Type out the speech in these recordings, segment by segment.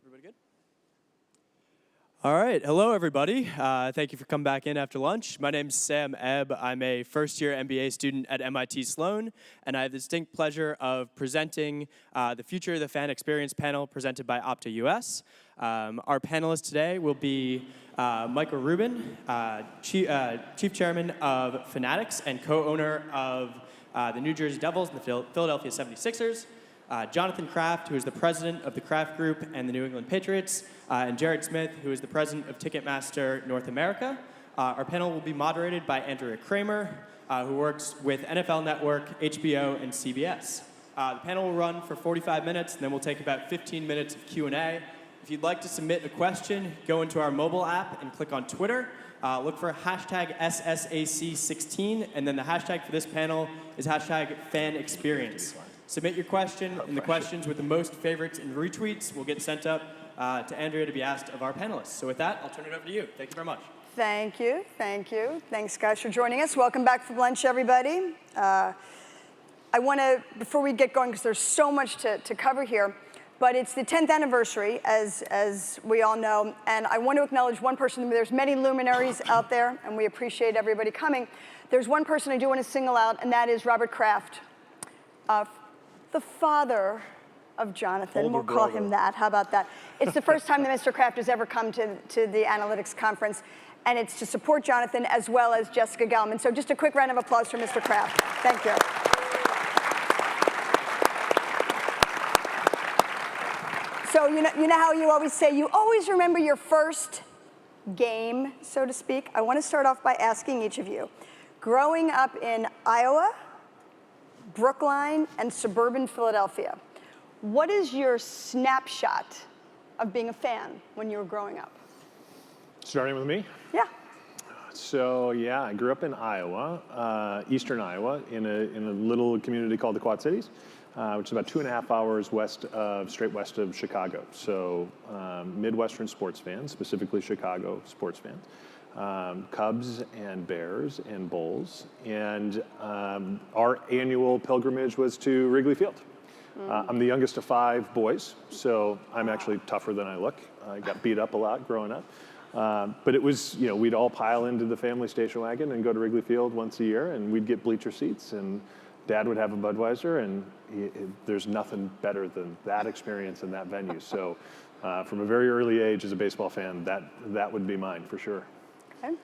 Everybody good? All right. Hello, everybody. Thank you for coming back in after lunch. My name's Sam Ebb. I'm a first-year MBA student at MIT Sloan, and I have the distinct pleasure of presenting the Future of the Fan Experience panel presented by Opta US. Our panelists today will be Michael Rubin, Chief Chairman of Fanatics and co-owner of the New Jersey Devils and the Philadelphia 76ers. Jonathan Kraft, who is the president of the Kraft Group and the New England Patriots, and Jared Smith, who is the president of Ticketmaster North America. Our panel will be moderated by Andrea Kramer, who works with NFL Network, HBO, and CBS. The panel will run for 45 minutes, and then we'll take about 15 minutes of Q&A. If you'd like to submit a question, go into our mobile app and click on Twitter. Look for hashtag SSAC16, and then the hashtag for this panel is hashtag FanExperience. Submit your question, and the questions with the most favorites and retweets will get sent up to Andrea to be asked of our panelists. So with that, I'll turn it over to you. Thank you very much. Thank you. Thank you. Thanks, guys, for joining us. Welcome back from lunch, everybody. I want to, before we get going, because there's so much to cover here, but it's the 10th anniversary, as we all know, and I want to acknowledge one person. There's many luminaries out there, and we appreciate everybody coming. There's one person I do want to single out, and that is Robert Kraft, the father of Jonathan. We'll call him that. How about that? It's the first time that Mr. Kraft has ever come to the analytics conference, and it's to support Jonathan as well as Jessica Gelman. So just a quick round of applause for Mr. Kraft. Thank you. So you know how you always say, you always remember your first game, so to speak? I want to start off by asking each of you, growing up in Iowa, Brookline, and suburban Philadelphia, what is your snapshot of being a fan when you were growing up? Starting with me? Yeah. So yeah, I grew up in Iowa, eastern Iowa, in a little community called the Quad Cities, which is about 2.5 hours straight west of Chicago. So Midwestern sports fans, specifically Chicago sports fans. Cubs and Bears and Bulls, and our annual pilgrimage was to Wrigley Field. I'm the youngest of 5 boys, so I'm actually tougher than I look. I got beat up a lot growing up. But it was, we'd all pile into the family station wagon and go to Wrigley Field once a year, and we'd get bleacher seats, and Dad would have a Budweiser, and there's nothing better than that experience in that venue. So from a very early age as a baseball fan, that would be mine for sure. Okay.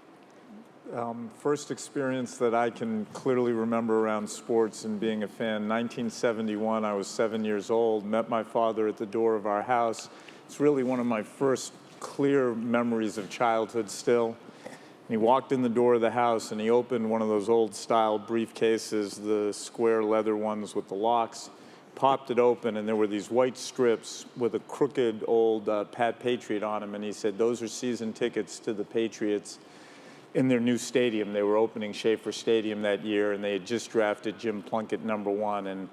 First experience that I can clearly remember around sports and being a fan, 1971, I was 7 years old, met my father at the door of our house. It's really one of my first clear memories of childhood still. And he walked in the door of the house and he opened one of those old style briefcases, the square leather ones with the locks, popped it open, and there were these white strips with a crooked old Pat Patriot on them, and he said, those are season tickets to the Patriots in their new stadium. They were opening Schaefer Stadium that year, and they had just drafted Jim Plunkett #1, and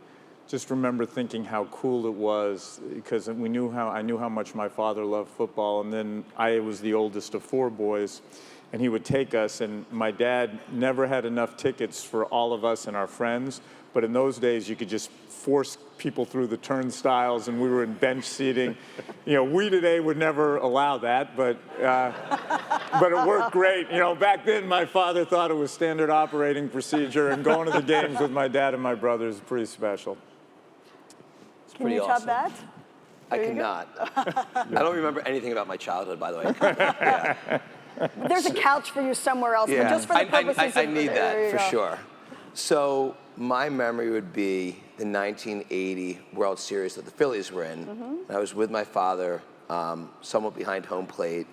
just remember thinking how cool it was, because I knew how much my father loved football, and then I was the oldest of 4 boys, and he would take us, and my dad never had enough tickets for all of us and our friends, but in those days you could just force people through the turnstiles, and we were in bench seating. We today would never allow that, but it worked great. Back then my father thought it was standard operating procedure, and going to the games with my dad and my brother is pretty special. Can you top that? I cannot. I don't remember anything about my childhood, by the way. Yeah. There's a couch for you somewhere else, but just for the purposes I need that for sure. So my memory would be the 1980 World Series that the Phillies were in. Mm-hmm. I was with my father, somewhat behind home plate,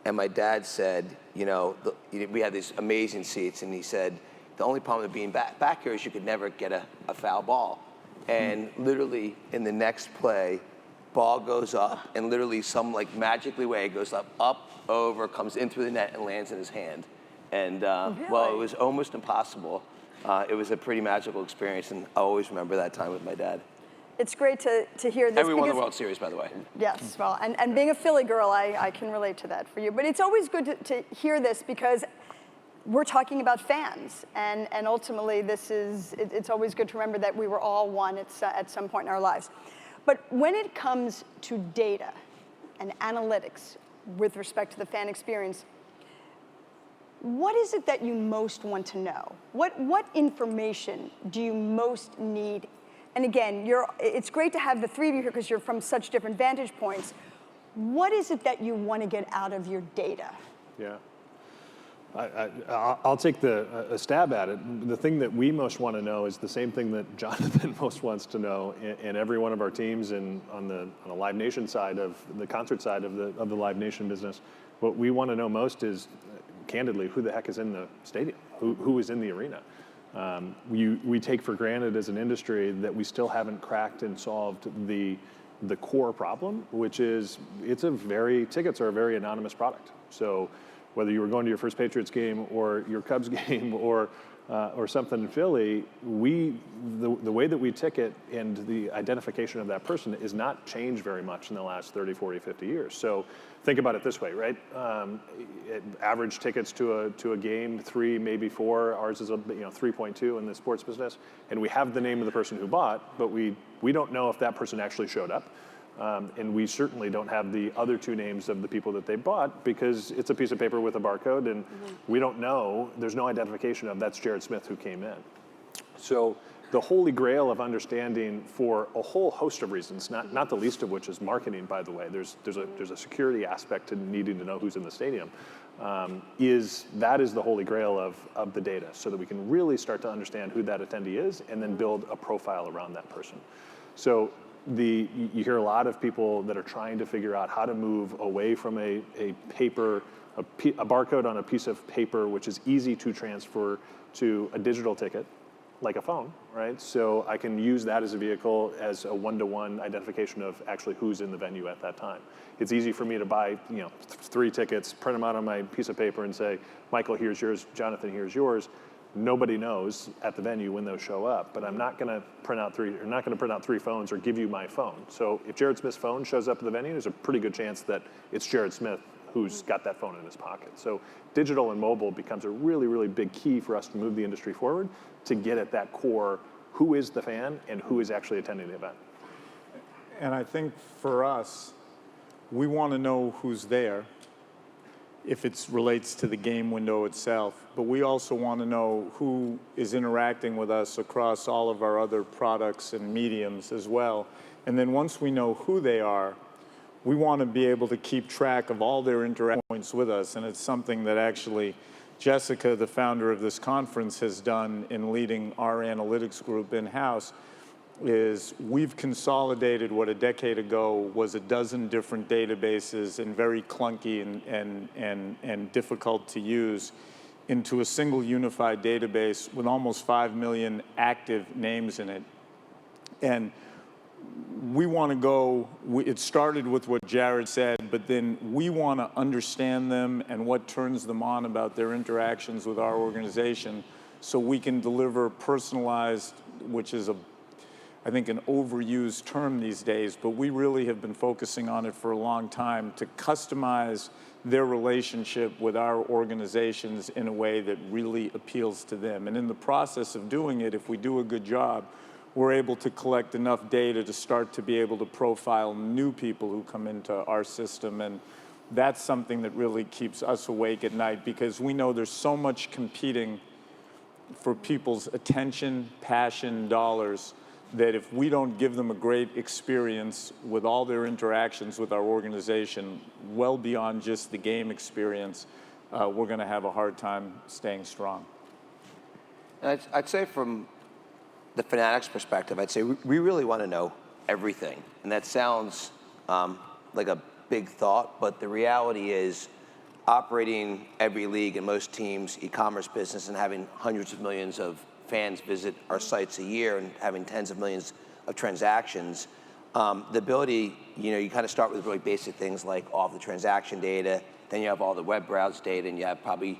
and my dad said, we had these amazing seats, and he said, the only problem with being back here is you could never get a foul ball. And literally in the next play, ball goes up, and literally some magically way it goes up, over, comes in through the net, and lands in his hand. And well, it was almost impossible. It was a pretty magical experience, and I always remember that time with my dad. It's great to hear this. And we won the World Series, by the way. Yes, well, and being a Philly girl, I can relate to that for you. But it's always good to hear this, because we're talking about fans, and ultimately it's always good to remember that we were all one at some point in our lives. But when it comes to data, and analytics with respect to the fan experience, what is it that you most want to know? What information do you most need? And again, it's great to have the three of you here because you're from such different vantage points. What is it that you want to get out of your data? Yeah. I'll take a stab at it. The thing that we most want to know is the same thing that Jonathan most wants to know in every one of our teams and on the Live Nation side of the concert side of the Live Nation business. What we want to know most is, candidly, who the heck is in the stadium? Who is in the arena? We take for granted as an industry that we still haven't cracked and solved the core problem, which is tickets are a very anonymous product. So whether you were going to your first Patriots game or your Cubs game or something in Philly, the way that we ticket and the identification of that person is not changed very much in the last 30, 40, 50 years. So think about it this way, right? Average tickets to a game, 3, maybe 4. Ours is 3.2 in the sports business, and we have the name of the person who bought, but we don't know if that person actually showed up. And we certainly don't have the other 2 names of the people that they bought because it's a piece of paper with a barcode, and we don't know, there's no identification of that's Jared Smith who came in. So the holy grail of understanding for a whole host of reasons, not the least of which is marketing, by the way, there's a security aspect to needing to know who's in the stadium, is the holy grail of the data so that we can really start to understand who that attendee is and then build a profile around that person. So you hear a lot of people that are trying to figure out how to move away from a barcode on a piece of paper, which is easy to transfer, to a digital ticket, like a phone, right? So I can use that as a vehicle as a one-to-one identification of actually who's in the venue at that time. It's easy for me to buy 3 tickets, print them out on my piece of paper and say, Michael, here's yours, Jonathan, here's yours. Nobody knows at the venue when those show up, but I'm not going to print out 3 phones or give you my phone. So if Jared Smith's phone shows up at the venue, there's a pretty good chance that it's Jared Smith who's got that phone in his pocket. So digital and mobile becomes a really, really big key for us to move the industry forward to get at that core, who is the fan and who is actually attending the event. And I think for us, we want to know who's there if it relates to the game window itself, but we also want to know who is interacting with us across all of our other products and mediums as well. And then once we know who they are, we want to be able to keep track of all their interaction points with us. And it's something that actually Jessica, the founder of this conference, has done in leading our analytics group in-house. Is we've consolidated what a decade ago was a dozen different databases and very clunky and difficult to use into a single unified database with almost 5 million active names in it. And we want to go, it started with what Jared said, but then we want to understand them and what turns them on about their interactions with our organization so we can deliver personalized, which is I think an overused term these days, but we really have been focusing on it for a long time to customize their relationship with our organizations in a way that really appeals to them. And in the process of doing it, if we do a good job, we're able to collect enough data to start to be able to profile new people who come into our system. And that's something that really keeps us awake at night because we know there's so much competing for people's attention, passion, dollars, that if we don't give them a great experience with all their interactions with our organization, well beyond just the game experience, we're going to have a hard time staying strong. And I'd say from the Fanatics perspective, I'd say we really want to know everything. And that sounds like a big thought, but the reality is operating every league and most teams' e-commerce business and having hundreds of millions of fans visit our sites a year and having tens of millions of transactions, the ability, you kind of start with really basic things like all the transaction data, then you have all the web browse data, and you have probably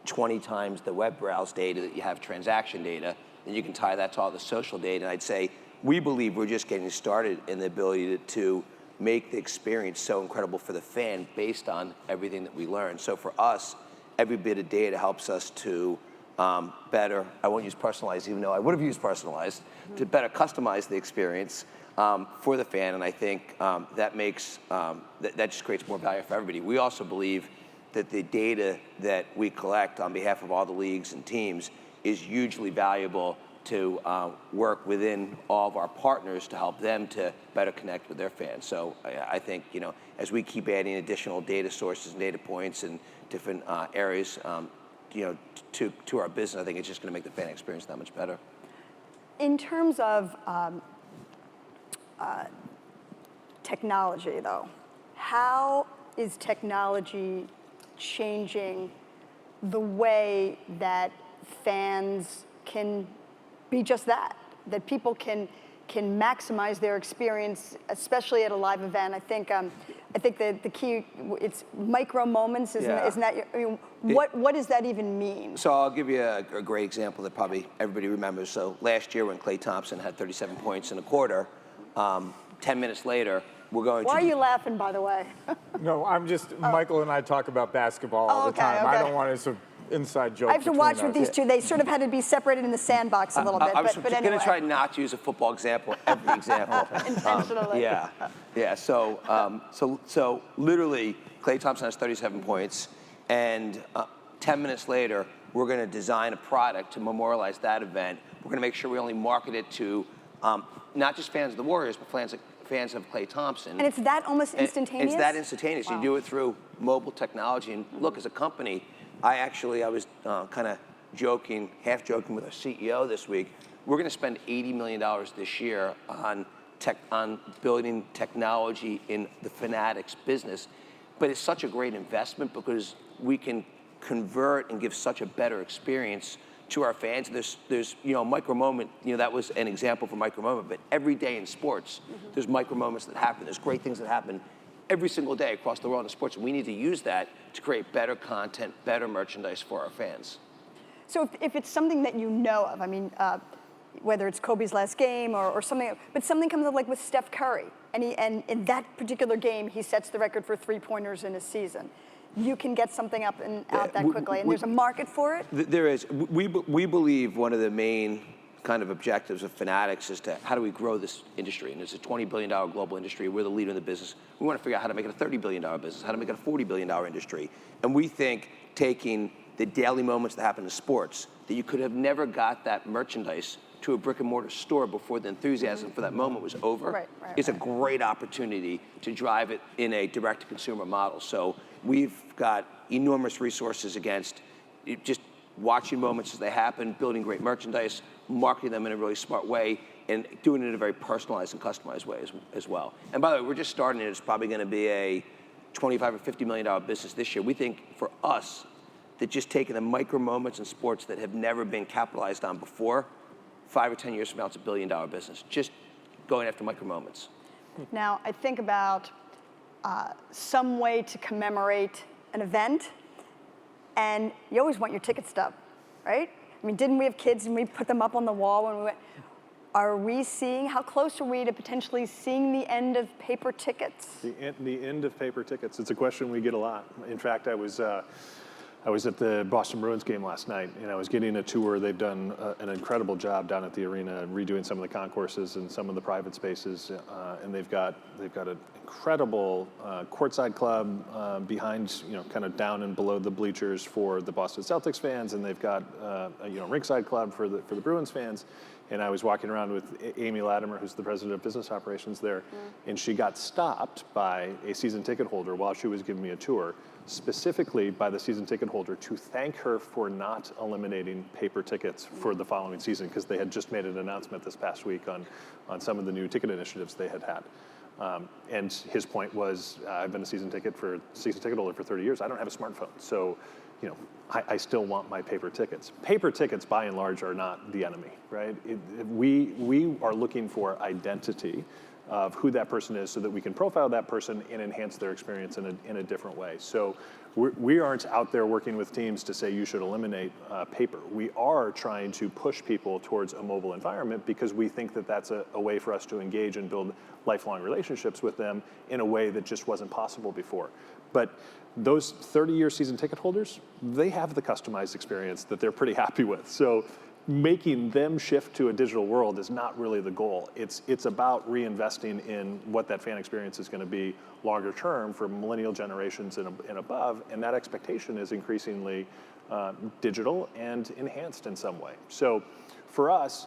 20 times the web browse data that you have transaction data, and you can tie that to all the social data. And I'd say we believe we're just getting started in the ability to make the experience so incredible for the fan based on everything that we learn. So for us, every bit of data helps us to better, I won't use personalized even though I would have used personalized, to better customize the experience for the fan, and I think that makes, that just creates more value for everybody. We also believe that the data that we collect on behalf of all the leagues and teams is hugely valuable to work within all of our partners to help them to better connect with their fans. So I think, you know, as we keep adding additional data sources and data points and different areas, you know, to our business, I think it's just going to make the fan experience that much better. In terms of technology, though, how is technology changing the way that fans can be just that people can maximize their experience, especially at a live event? I think the key, it's micro moments, isn't that, I mean, what does that even mean? So I'll give you a great example that probably everybody remembers. So last year when Klay Thompson had 37 points in a quarter, 10 minutes later, we're going Why are you laughing, by the way? No, I'm just, Michael and I talk about basketball all the time. Okay. I don't want to sort of inside joke I have to watch between with us. these two. They sort of had to be separated in the sandbox a little bit, I was but anyway. going to try not to use a football example every example. Intentionally. Yeah. So literally, Klay Thompson has 37 points, and 10 minutes later, we're going to design a product to memorialize that event. We're going to make sure we only market it to not just fans of the Warriors, but fans of Klay Thompson. And it's that almost instantaneous? It's that instantaneous. Wow. You do it through mobile technology. And look, as a company, I was kind of joking, half joking with our CEO this week. We're going to spend $80 million this year on building technology in the Fanatics business. But it's such a great investment because we can convert and give such a better experience to our fans. There's micro moment, that was an example for micro moment, but every day in sports, there's micro moments that happen. There's great things that happen every single day across the world in sports, and we need to use that to create better content, better merchandise for our fans. So if it's something that you know of, I mean, whether it's Kobe's last game or something, but something comes up like with Steph Curry, and in that particular game, he sets the record for three-pointers in a season. You can get something up and out that quickly, and there's a market for it? There is. We believe one of the main kind of objectives of Fanatics is to how do we grow this industry? And it's a $20 billion global industry. We're the leader in the business. We want to figure out how to make it a $30 billion business, how to make it a $40 billion industry. And we think taking the daily moments that happen in sports, that you could have never got that merchandise to a brick and mortar store before the enthusiasm for that moment was over, is a great opportunity to drive it in a direct-to-consumer model. So we've got enormous resources against just watching moments as they happen, building great merchandise, marketing them in a really smart way, and doing it in a very personalized and customized way as well. And by the way, we're just starting it. It's probably going to be a $25 or $50 million business this year. We think for us that just taking the micro moments in sports that have never been capitalized on before, 5 or 10 years from now, it's a $1 billion business. Just going after micro moments. Now, I think about some way to commemorate an event, and you always want your ticket stub, right? I mean, didn't we have kids and we put them up on the wall when we went? Are we seeing, how close are we to potentially seeing the end of paper tickets? The end of paper tickets. It's a question we get a lot. In fact, I was at the Boston Bruins game last night, and I was getting a tour. They've done an incredible job down at the arena, redoing some of the concourses and some of the private spaces, and they've got an incredible courtside club behind, kind of down and below the bleachers for the Boston Celtics fans, and they've got a ringside club for the Bruins fans. And I was walking around with Amy Latimer, who's the president of business operations there, and she got stopped by a season ticket holder while she was giving me a tour, specifically by the season ticket holder to thank her for not eliminating paper tickets for the following season, because they had just made an announcement this past week on some of the new ticket initiatives they had had. And his point was, I've been a season ticket holder for 30 years. I don't have a smartphone, so I still want my paper tickets. Paper tickets, by and large, are not the enemy, right? We are looking for identity of who that person is so that we can profile that person and enhance their experience in a different way. So we aren't out there working with teams to say you should eliminate paper. We are trying to push people towards a mobile environment because we think that that's a way for us to engage and build lifelong relationships with them in a way that just wasn't possible before. But those 30-year season ticket holders, they have the customized experience that they're pretty happy with. So making them shift to a digital world is not really the goal. It's about reinvesting in what that fan experience is going to be longer term for millennial generations and above, and that expectation is increasingly digital and enhanced in some way. So for us,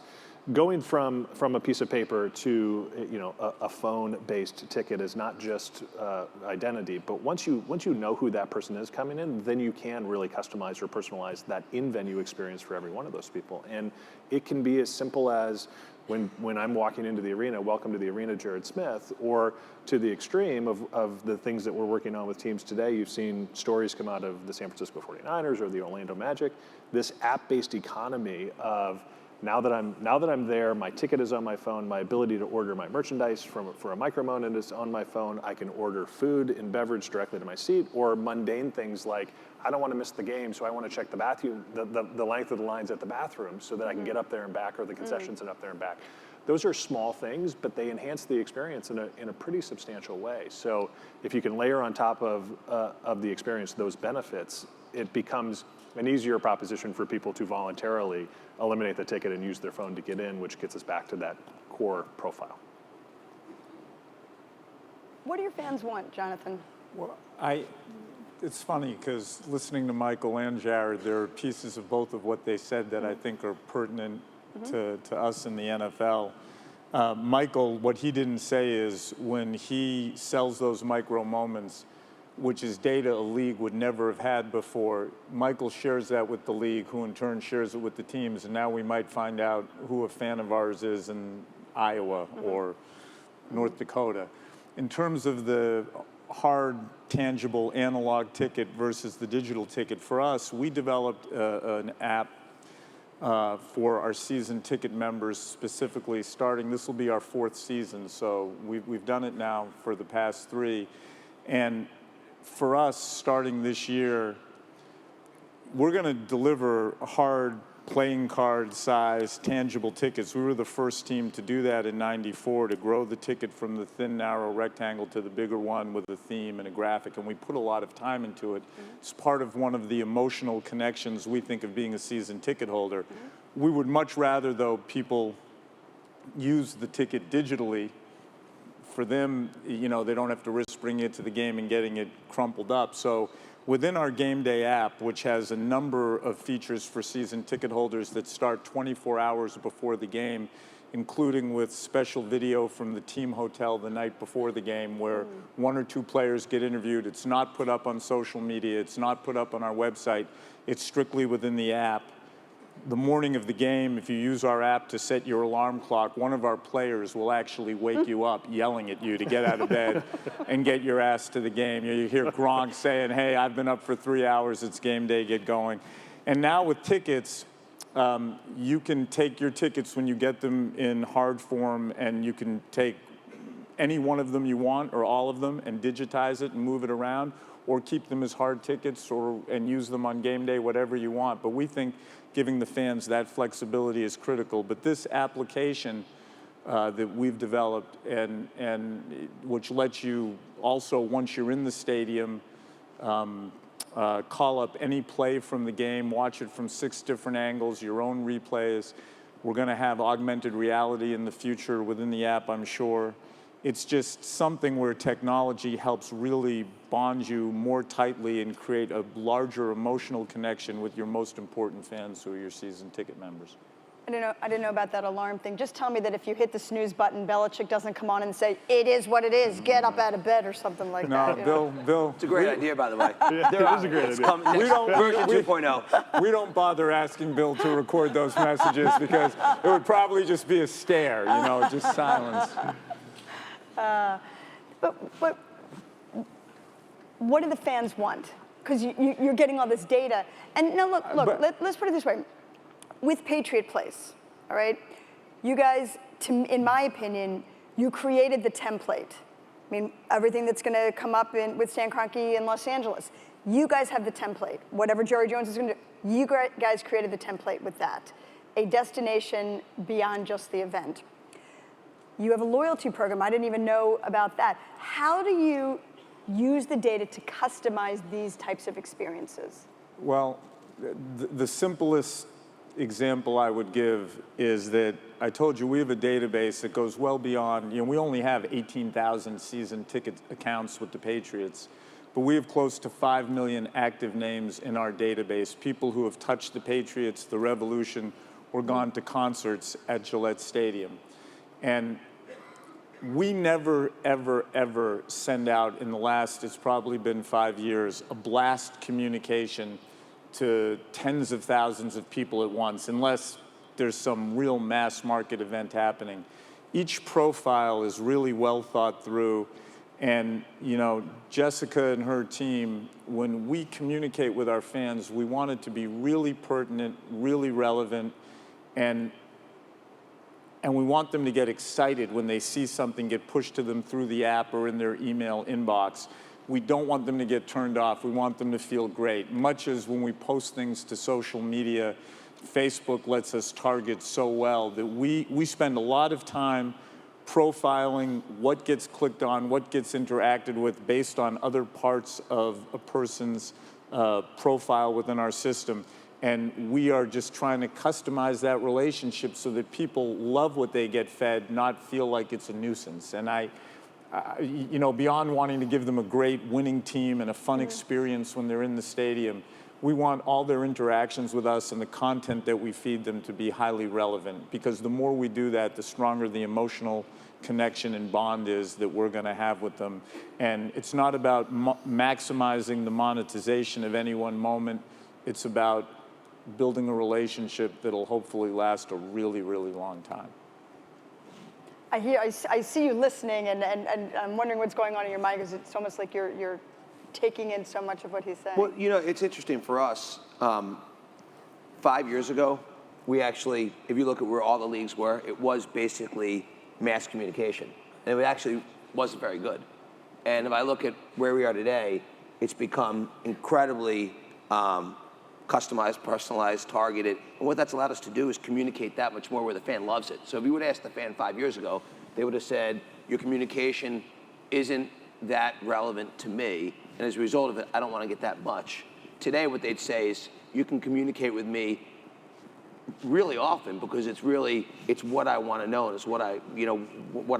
going from a piece of paper to a phone-based ticket is not just identity, but once you know who that person is coming in, then you can really customize or personalize that in-venue experience for every one of those people. And it can be as simple as when I'm walking into the arena, welcome to the arena, Jared Smith, or to the extreme of the things that we're working on with teams today. You've seen stories come out of the San Francisco 49ers or the Orlando Magic. This app-based economy of now that I'm there, my ticket is on my phone, my ability to order my merchandise for a micro-moment is on my phone. I can order food and beverage directly to my seat, or mundane things like, I don't want to miss the game, so I want to check the bathroom, the length of the lines at the bathroom so that I can get up there and back, or the concessions and up there and back. Those are small things, but they enhance the experience in a pretty substantial way. So if you can layer on top of the experience those benefits, it becomes an easier proposition for people to voluntarily eliminate the ticket and use their phone to get in, which gets us back to that core profile. What do your fans want, Jonathan? Well, it's funny because listening to Michael and Jared, there are pieces of both of what they said that I think are pertinent to us in the NFL. Michael, what he didn't say is when he sells those micro moments, which is data a league would never have had before, Michael shares that with the league, who in turn shares it with the teams, and now we might find out who a fan of ours is in Iowa or North Dakota. In terms of the hard, tangible analog ticket versus the digital ticket, for us, we developed an app for our season ticket members specifically starting, this will be our 4th season, so we've done it now for the past 3. And for us, starting this year, we're going to deliver hard playing card size tangible tickets. We were the first team to do that in '94, to grow the ticket from the thin, narrow rectangle to the bigger one with a theme and a graphic, and we put a lot of time into it. It's part of one of the emotional connections we think of being a season ticket holder. We would much rather, though, people use the ticket digitally. For them, they don't have to risk bringing it to the game and getting it crumpled up. So within our game day app, which has a number of features for season ticket holders that start 24 hours before the game, including with special video from the team hotel the night before the game where 1 or 2 players get interviewed. It's not put up on social media. It's not put up on our website. It's strictly within the app. The morning of the game, if you use our app to set your alarm clock, one of our players will actually wake you up yelling at you to get out of bed and get your ass to the game. You hear Gronk saying, hey, I've been up for 3 hours, it's game day, get going. And now with tickets, you can take your tickets when you get them in hard form, and you can take any one of them you want or all of them and digitize it and move it around, or keep them as hard tickets and use them on game day, whatever you want. But we think giving the fans that flexibility is critical. But this application that we've developed, and which lets you also, once you're in the stadium, call up any play from the game, watch it from 6 different angles, your own replays. We're going to have augmented reality in the future within the app, I'm sure. It's just something where technology helps really bond you more tightly and create a larger emotional connection with your most important fans, who are your season ticket members. I didn't know about that alarm thing. Just tell me that if you hit the snooze button, Belichick doesn't come on and say, it is what it is, get up out of bed or something like that. No, Bill. It's a great idea, by the way. Yeah, it is a great idea. Version 2.0. We don't bother asking Bill to record those messages because it would probably just be a stare, just silence. But what do the fans want? Because you're getting all this data. And now look, let's put it this way. With Patriot Place, all right, you guys, in my opinion, You created the template. I mean, everything that's going to come up with Stan Kroenke in Los Angeles, you guys have the template. Whatever Jerry Jones is going to do, you guys created the template with that. A destination beyond just the event. You have a loyalty program. I didn't even know about that. How do you use the data to customize these types of experiences? Well, the simplest example I would give is that I told you we have a database that goes well beyond, we only have 18,000 season ticket accounts with the Patriots, but we have close to 5 million active names in our database, people who have touched the Patriots, the Revolution, or gone to concerts at Gillette Stadium. And we never, ever, ever send out, in the last, it's probably been 5 years, a blast communication to tens of thousands of people at once, unless there's some real mass market event happening. Each profile is really well thought through, and Jessica and her team, when we communicate with our fans, we want it to be really pertinent, really relevant, and we want them to get excited when they see something get pushed to them through the app or in their email inbox. We don't want them to get turned off. We want them to feel great. Much as when we post things to social media, Facebook lets us target so well that we spend a lot of time profiling what gets clicked on, what gets interacted with based on other parts of a person's profile within our system. And we are just trying to customize that relationship so that people love what they get fed, not feel like it's a nuisance. And beyond wanting to give them a great winning team and a fun experience when they're in the stadium, we want all their interactions with us and the content that we feed them to be highly relevant, because the more we do that, the stronger the emotional connection and bond is that we're going to have with them. And it's not about maximizing the monetization of any one moment. It's about building a relationship that'll hopefully last a really, really long time. I see you listening, and I'm wondering what's going on in your mind, because it's almost like you're taking in so much of what he's saying. Well, it's interesting for us. 5 years ago, we actually, if you look at where all the leagues were, it was basically mass communication. And it actually wasn't very good. And if I look at where we are today, it's become incredibly customized, personalized, targeted. And what that's allowed us to do is communicate that much more where the fan loves it. So if you would ask the fan 5 years ago, they would have said, your communication isn't that relevant to me, and as a result of it, I don't want to get that much. Today, what they'd say is, you can communicate with me really often, because it's what I want to know, and it's what I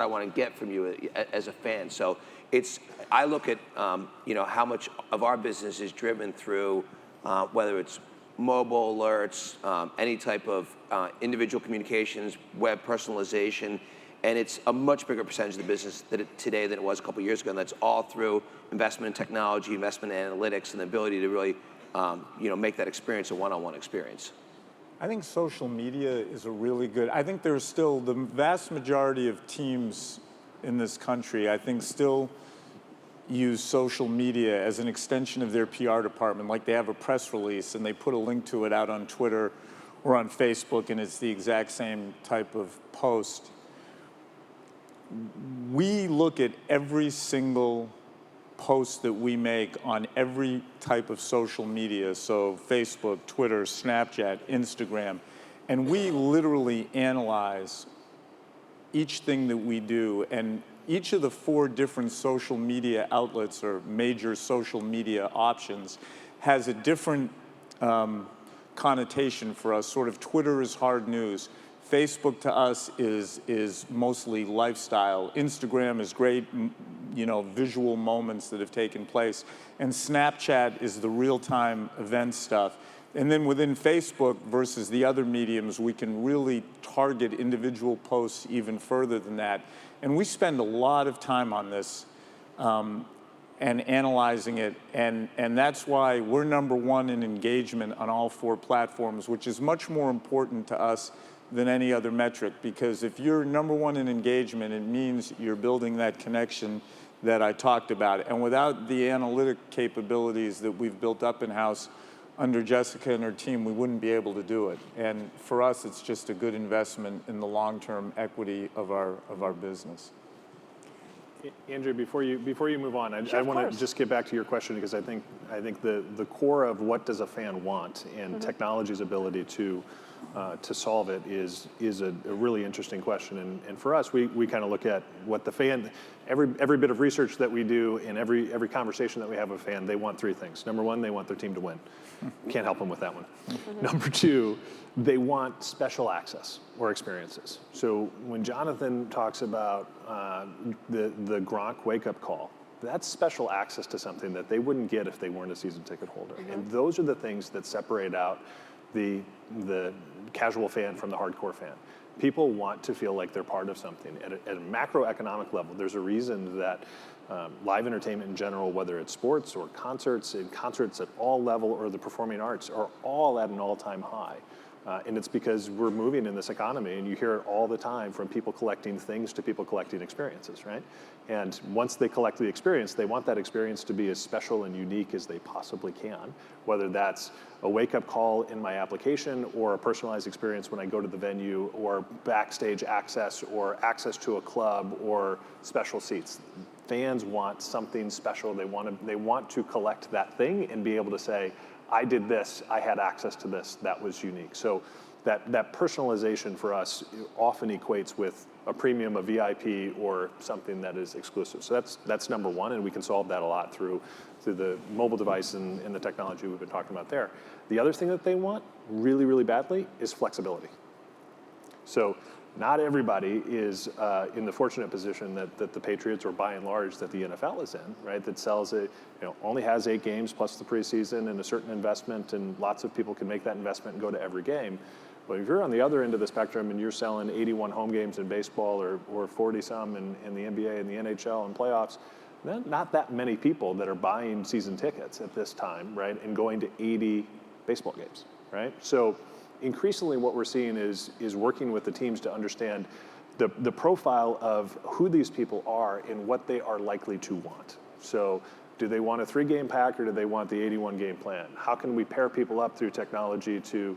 want to get from you as a fan. So I look at how much of our business is driven through whether it's mobile alerts, any type of individual communications, web personalization, and it's a much bigger percentage of the business today than it was a couple years ago, and that's all through investment in technology, investment in analytics, and the ability to really make that experience a one-on-one experience. I think social media is a really good, I think there's still, the vast majority of teams in this country, I think still use social media as an extension of their PR department. Like they have a press release and they put a link to it out on Twitter or on Facebook, and it's the exact same type of post. We look at every single post that we make on every type of social media, so Facebook, Twitter, Snapchat, Instagram, and we literally analyze each thing that we do, and each of the 4 different social media outlets or major social media options has a different connotation for us. Sort of Twitter is hard news. Facebook to us is mostly lifestyle. Instagram is great, visual moments that have taken place. And Snapchat is the real-time event stuff. And then within Facebook versus the other mediums, we can really target individual posts even further than that. And we spend a lot of time on this and analyzing it. And that's why we're #1 in engagement on all 4 platforms, which is much more important to us than any other metric, because if you're #1 in engagement, it means you're building that connection that I talked about. And without the analytic capabilities that we've built up in-house under Jessica and her team, we wouldn't be able to do it. And for us, it's just a good investment in the long-term equity of our business. Andrew, before you move on, Sure, I of want course. to just get back to your question, because I think the core of what does a fan want and technology's ability to solve it is a really interesting question. And for us, we kind of look at what the fan, every bit of research that we do and every conversation that we have with a fan, they want three things. Number one, they want their team to win. Can't help them with that one. Number two, they want special access or experiences. So when Jonathan talks about the Gronk wake-up call, that's special access to something that they wouldn't get if they weren't a season ticket holder. And those are the things that separate out the casual fan from the hardcore fan. People want to feel like they're part of something. At a macroeconomic level, there's a reason that live entertainment in general, whether it's sports or concerts, and concerts at all level or the performing arts, are all at an all-time high. And it's because we're moving in this economy, and you hear it all the time, from people collecting things to people collecting experiences, right? And once they collect the experience, they want that experience to be as special and unique as they possibly can, whether that's a wake-up call in my application or a personalized experience when I go to the venue, or backstage access or access to a club or special seats. Fans want something special. They want to collect that thing and be able to say, I did this, I had access to this, that was unique. So that personalization for us often equates with a premium, a VIP, or something that is exclusive. So that's number one, and we can solve that a lot through the mobile device and the technology we've been talking about there. The other thing that they want really, really badly is flexibility. So not everybody is in the fortunate position that the Patriots, or by and large that the NFL is in, right? That sells only has 8 games plus the preseason and a certain investment, and lots of people can make that investment and go to every game. But if you're on the other end of the spectrum and you're selling 81 home games in baseball, or 40 some in the NBA and the NHL and playoffs, not that many people that are buying season tickets at this time, right? And going to 80 baseball games, right? So increasingly what we're seeing is working with the teams to understand the profile of who these people are and what they are likely to want. So do they want a 3-game pack, or do they want the 81-game plan? How can we pair people up through technology to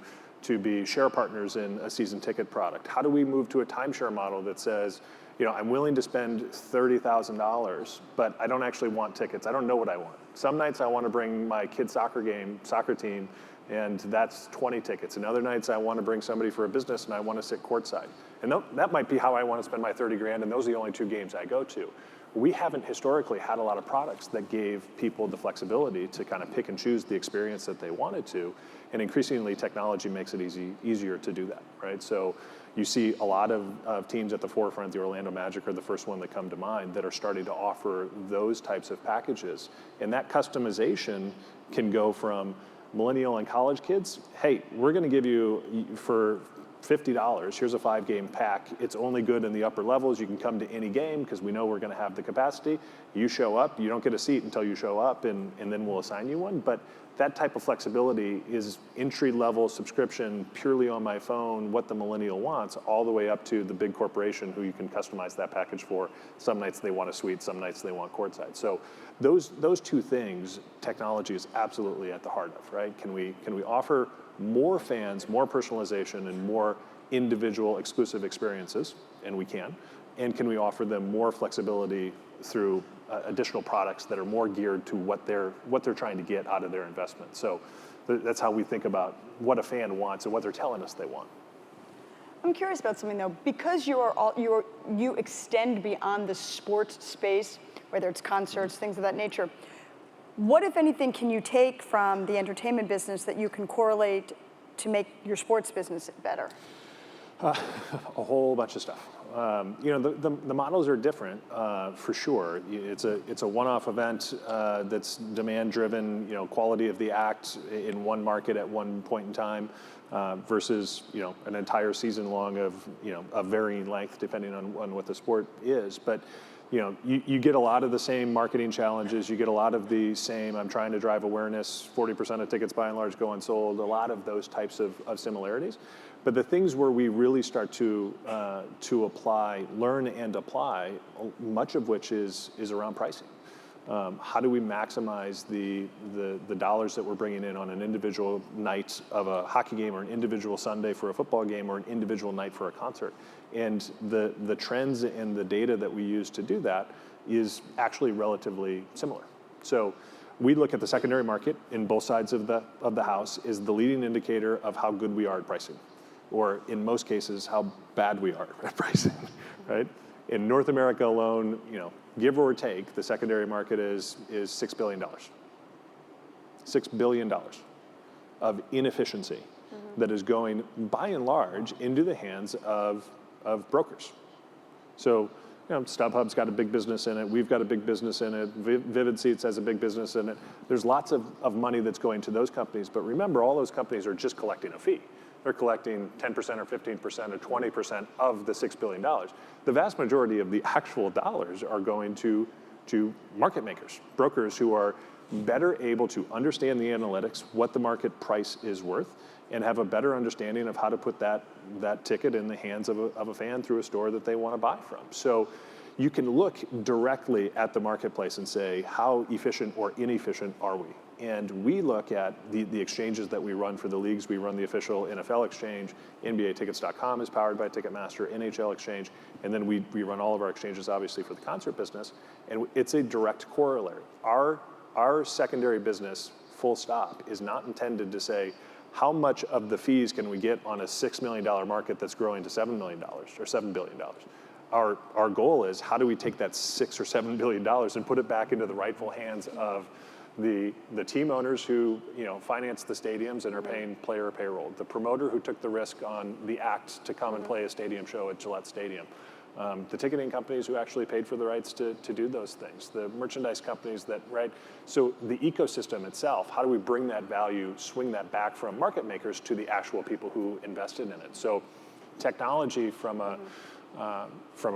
be share partners in a season ticket product? How do we move to a timeshare model that says, I'm willing to spend $30,000, but I don't actually want tickets. I don't know what I want. Some nights I want to bring my kid's soccer team, and that's 20 tickets. And other nights I want to bring somebody for a business and I want to sit courtside. And that might be how I want to spend my 30 grand, and those are the only 2 games I go to. We haven't historically had a lot of products that gave people the flexibility to kind of pick and choose the experience that they wanted to. And increasingly technology makes it easier to do that, right? So you see a lot of teams at the forefront. The Orlando Magic are the first one that come to mind, that are starting to offer those types of packages. And that customization can go from millennial and college kids. Hey, we're going to give you, for $50, here's a 5-game pack. It's only good in the upper levels. You can come to any game because we know we're going to have the capacity. You show up, you don't get a seat until you show up, and then we'll assign you one. But that type of flexibility is entry-level subscription, purely on my phone, what the millennial wants, all the way up to the big corporation who you can customize that package for. Some nights they want a suite, some nights they want courtside. So those 2 things, technology is absolutely at the heart of, right? Can we offer more fans, more personalization, and more individual exclusive experiences? And we can. And can we offer them more flexibility through additional products that are more geared to what they're trying to get out of their investment? So that's how we think about what a fan wants and what they're telling us they want. I'm curious about something though, because you extend beyond the sports space, whether it's concerts, things of that nature. What, if anything, can you take from the entertainment business that you can correlate to make your sports business better? A whole bunch of stuff. The models are different for sure. It's a one-off event that's demand-driven. Quality of the act in one market at one point in time versus an entire season long of varying length depending on what the sport is. But you get a lot of the same marketing challenges. You get a lot of the same, I'm trying to drive awareness, 40% of tickets by and large go unsold, a lot of those types of similarities. But the things where we really start to apply, learn and apply, much of which is around pricing. How do we maximize the dollars that we're bringing in on an individual night of a hockey game, or an individual Sunday for a football game, or an individual night for a concert? And the trends and the data that we use to do that is actually relatively similar. So we look at the secondary market in both sides of the house is the leading indicator of how good we are at pricing, or in most cases, how bad we are at pricing, right? In North America alone, give or take, the secondary market is $6 billion. $6 billion of inefficiency that is going, by and large, into the hands of brokers. So, StubHub's got a big business in it. We've got a big business in it. Vivid Seats has a big business in it. There's lots of money that's going to those companies. But remember, all those companies are just collecting a fee. They're collecting 10% or 15% or 20% of the $6 billion. The vast majority of the actual dollars are going to market makers, brokers who are better able to understand the analytics, what the market price is worth, and have a better understanding of how to put that ticket in the hands of a fan through a store that they want to buy from. So you can look directly at the marketplace and say, how efficient or inefficient are we? And we look at the exchanges that we run for the leagues. We run the official NFL exchange. NBAtickets.com is powered by Ticketmaster, NHL exchange. And then we run all of our exchanges, obviously, for the concert business. And it's a direct corollary. Our secondary business, full stop, is not intended to say, how much of the fees can we get on a $6 million market that's growing to $7 million or $7 billion? Our goal is, how do we take that $6 or $7 billion and put it back into the rightful hands of the team owners who finance the stadiums and are paying player payroll, the promoter who took the risk on the act to come and play a stadium show at Gillette Stadium, the ticketing companies who actually paid for the rights to do those things, the merchandise companies that, right? So the ecosystem itself, how do we bring that value, swing that back from market makers to the actual people who invested in it? So technology from a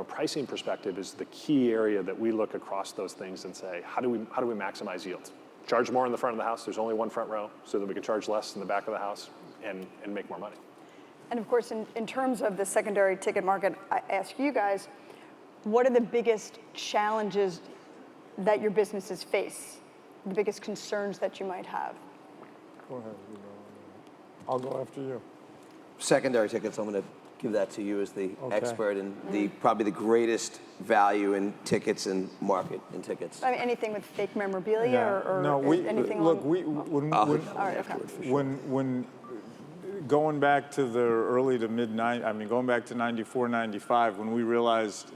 pricing perspective is the key area that we look across those things and say, how do we maximize yields? Charge more in the front of the house. There's only one front row, so that we can charge less in the back of the house and make more money. And of course, in terms of the secondary ticket market, I ask you guys, what are the biggest challenges that your businesses face? The biggest concerns that you might have? Go ahead. I'll go after you. Secondary tickets, I'm going to give that to you as the expert and probably the greatest value in tickets and market in tickets. I mean, anything with fake memorabilia or no, anything look, when going back to the early to mid 90s, going back to 94, 95, when we realized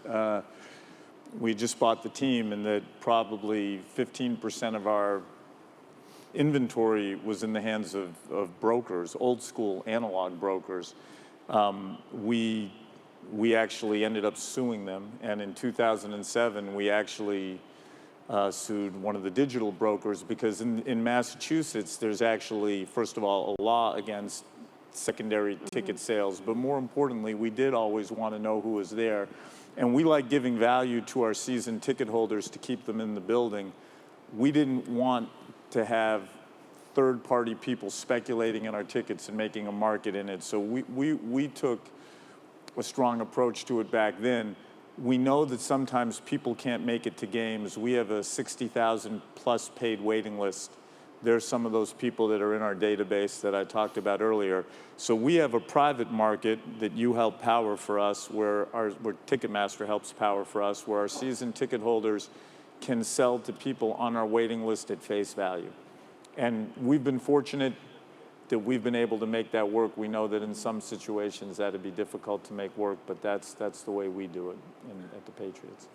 we just bought the team and that probably 15% of our inventory was in the hands of brokers, old school analog brokers. We actually ended up suing them, and in 2007 we actually sued one of the digital brokers because in Massachusetts there's actually, first of all, a law against secondary ticket sales, but more importantly, we did always want to know who was there, and we like giving value to our season ticket holders to keep them in the building. We didn't want to have third-party people speculating in our tickets and making a market in it. So we took a strong approach to it back then. We know that sometimes people can't make it to games. We have a 60,000 plus paid waiting list. There's some of those people that are in our database that I talked about earlier. So we have a private market that you help power for us, where Ticketmaster helps power for us, where our season ticket holders can sell to people on our waiting list at face value. And we've been fortunate that we've been able to make that work. We know that in some situations that'd be difficult to make work, but that's the way we do it at the Patriots.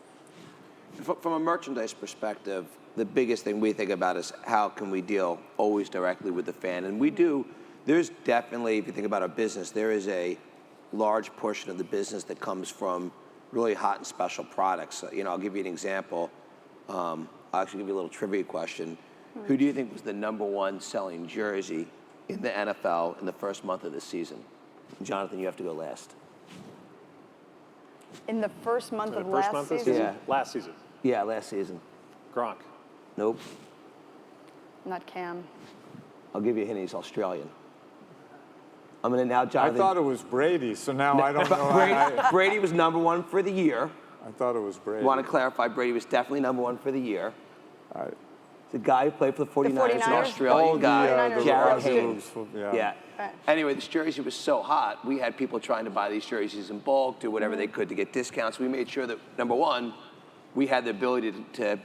From a merchandise perspective, the biggest thing we think about is how can we deal always directly with the fan. And we do, there's definitely, if you think about our business, there is a large portion of the business that comes from really hot and special products. I'll give you an example. I'll actually give you a little trivia question. Who do you think was the #1 selling jersey in the NFL in the first month of the season? Jonathan, you have to go last. In the first month of last season? Yeah. Last season. Yeah, last season. Gronk. Nope. Not Cam. I'll give you a hint, he's Australian. I'm going to now, Jonathan. I thought it was Brady, so now I don't know. Brady was #1 for the year. I thought it was Brady. I want to clarify, Brady was definitely #1 for the year. The guy who played for the 49ers, an 49ers? Australian guy, 49ers. Jared Yeah. Haynes. Yeah. Right. Anyway, this jersey was so hot, we had people trying to buy these jerseys in bulk, do whatever they could to get discounts. We made sure that, number one, we had the ability to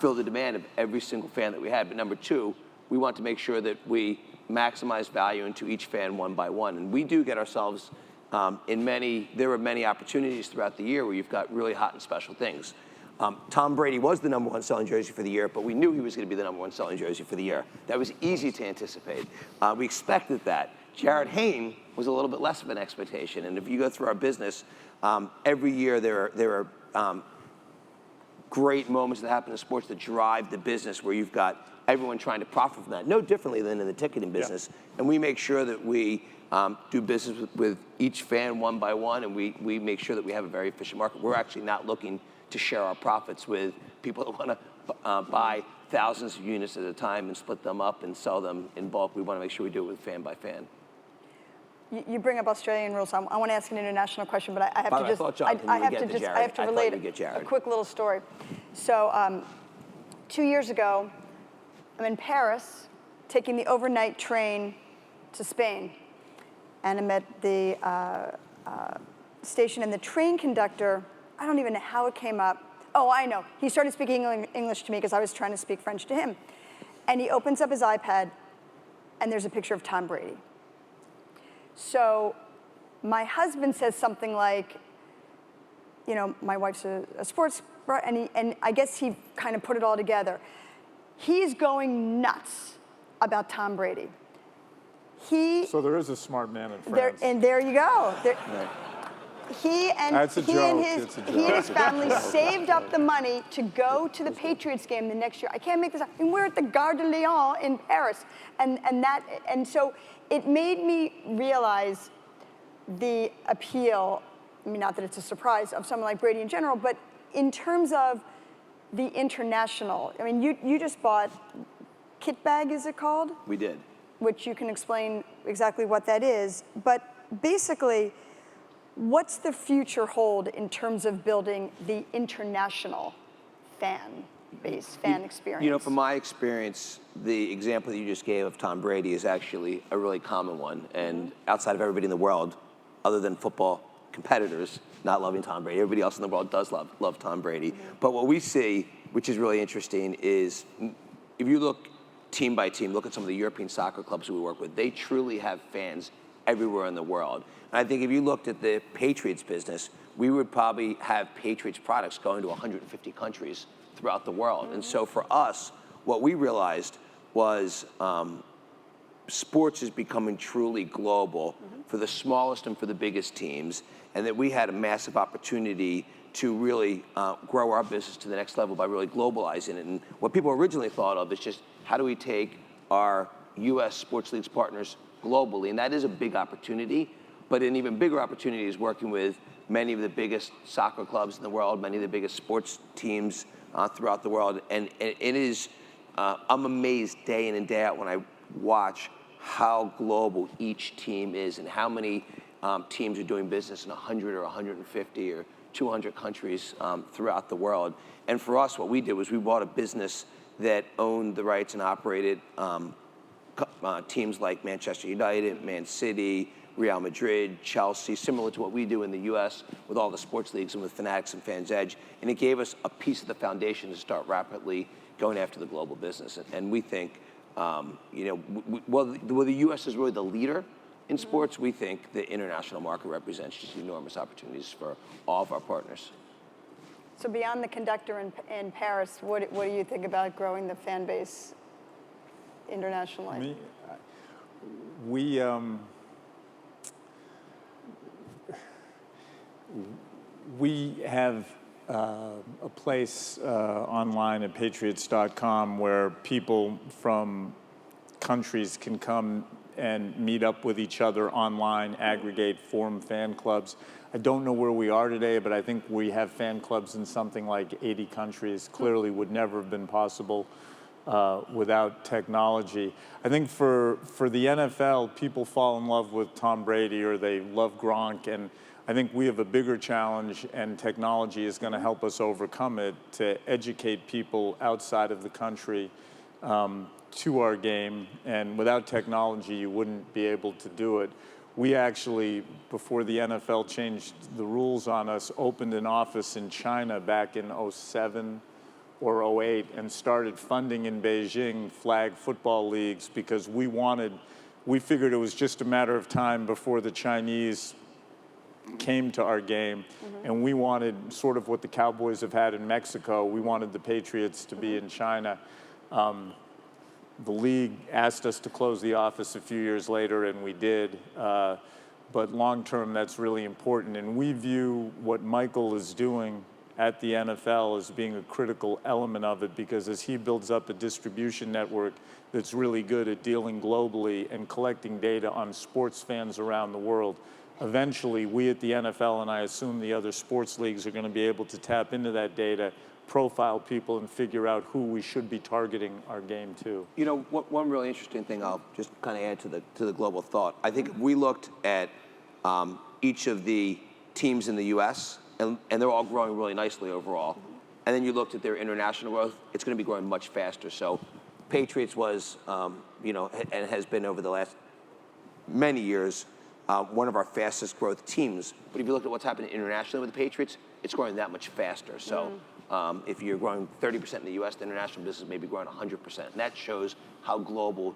fill the demand of every single fan that we had. But number two, we want to make sure that we maximize value into each fan one by one. And we do get ourselves there were many opportunities throughout the year where you've got really hot and special things. Tom Brady was the #1 selling jersey for the year, but we knew he was going to be the #1 selling jersey for the year. That was easy to anticipate. We expected that. Jared Haynes was a little bit less of an expectation. And if you go through our business, every year there are great moments that happen in sports that drive the business where you've got everyone trying to profit from that, no differently than in the ticketing business. Yeah. And we make sure that we do business with each fan one by one, and we make sure that we have a very efficient market. We're actually not looking to share our profits with people that want to buy thousands of units at a time and split them up and sell them in bulk. We want to make sure we do it with fan by fan. You bring up Australian rules. I want to ask an international question, but I have to just. I thought Jonathan, I you have would to get just. to I have to Jared. relate I thought you'd get Jared. a quick little story. So, 2 years ago, I'm in Paris, taking the overnight train to Spain, and I'm at the station, and the train conductor. I don't even know how it came up. Oh, I know. He started speaking English to me because I was trying to speak French to him. And he opens up his iPad, and there's a picture of Tom Brady. So my husband says something like, you know, my wife's a sports, and I guess he kind of put it all together. He's going nuts about Tom Brady. So there is a smart man in France. And there you go. He and his family saved up the money to go to the Patriots game the next year. I can't make this up. And we're at the Gare de Lyon in Paris, and so it made me realize the appeal. I mean, not that it's a surprise of someone like Brady in general, but in terms of the international. I mean, you just bought Kit Bag, is it called? We did. Which you can explain exactly what that is, but basically, what's the future hold in terms of building the international fan base, fan experience? You know, from my experience, the example that you just gave of Tom Brady is actually a really common one. And outside of everybody in the world, other than football competitors not loving Tom Brady, everybody else in the world does love Tom Brady. But what we see, which is really interesting, is if you look team by team, look at some of the European soccer clubs who we work with, they truly have fans everywhere in the world. And I think if you looked at the Patriots business, we would probably have Patriots products going to 150 countries throughout the world. And so for us, what we realized was sports is becoming truly global for the smallest and for the biggest teams, and that we had a massive opportunity to really grow our business to the next level by really globalizing it. And what people originally thought of is just how do we take our U.S. sports leagues partners globally, and that is a big opportunity. But an even bigger opportunity is working with many of the biggest soccer clubs in the world, many of the biggest sports teams throughohout the world. And it is, I'm amazed day in and day out when I watch how global each team is and how many teams are doing business in 100 or 150 or 200 countries throughout the world. And for us, what we did was we bought a business that owned the rights and operated teams like Manchester United, Man City, Real Madrid, Chelsea, similar to what we do in the U.S. with all the sports leagues and with Fanatics and Fans Edge. And it gave us a piece of the foundation to start rapidly going after the global business. And we think, while the U.S. is really the leader in sports, we think the international market represents just enormous opportunities for all of our partners. So beyond the conductor in Paris, what do you think about growing the fan base internationally? We have a place online at patriots.com where people from countries can come and meet up with each other online, aggregate, form fan clubs. I don't know where we are today, but I think we have fan clubs in something like 80 countries. Clearly would never have been possible without technology. I think for the NFL, people fall in love with Tom Brady or they love Gronk, and I think we have a bigger challenge, and technology is going to help us overcome it, to educate people outside of the country to our game. And without technology, you wouldn't be able to do it. We actually, before the NFL changed the rules on us, opened an office in China back in '07 or '08 and started funding in Beijing flag football leagues, because we figured it was just a matter of time before the Chinese came to our game, and we wanted sort of what the Cowboys have had in Mexico. We wanted the Patriots to be in China. The league asked us to close the office a few years later, and we did. But long term, that's really important. And we view what Michael is doing at the NFL as being a critical element of it, because as he builds up a distribution network that's really good at dealing globally and collecting data on sports fans around the world, eventually we at the NFL, and I assume the other sports leagues, are going to be able to tap into that data, profile people, and figure out who we should be targeting our game to. You know, one really interesting thing I'll just kind of add to the global thought. I think if we looked at each of the teams in the U.S., and they're all growing really nicely overall, and then you looked at their international growth, it's going to be growing much faster. So Patriots was, and has been over the last many years, one of our fastest growth teams. But if you look at what's happening internationally with the Patriots, it's growing that much faster. So if you're growing 30% in the U.S., the international business may be growing 100%. And that shows how global,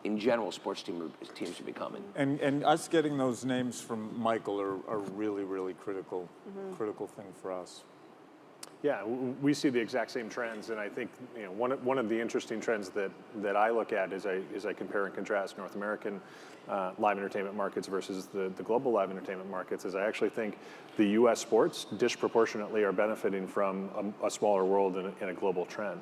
in general, sports teams are becoming. And us getting those names from Michael are really, really critical thing for us. Yeah, we see the exact same trends, and I think one of the interesting trends that I look at as I compare and contrast North American live entertainment markets versus the global live entertainment markets is I actually think the U.S. sports disproportionately are benefiting from a smaller world and a global trend.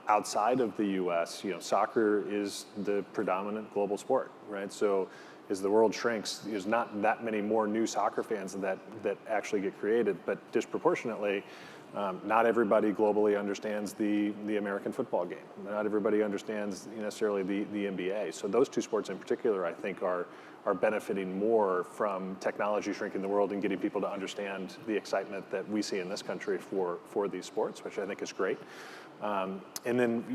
Outside of the U.S., soccer is the predominant global sport, right? So as the world shrinks, there's not that many more new soccer fans that actually get created, but disproportionately, not everybody globally understands the American football game. Not everybody understands necessarily the NBA. So those two sports in particular, I think, are benefiting more from technology shrinking the world and getting people to understand the excitement that we see in this country for these sports, which I think is great. And then,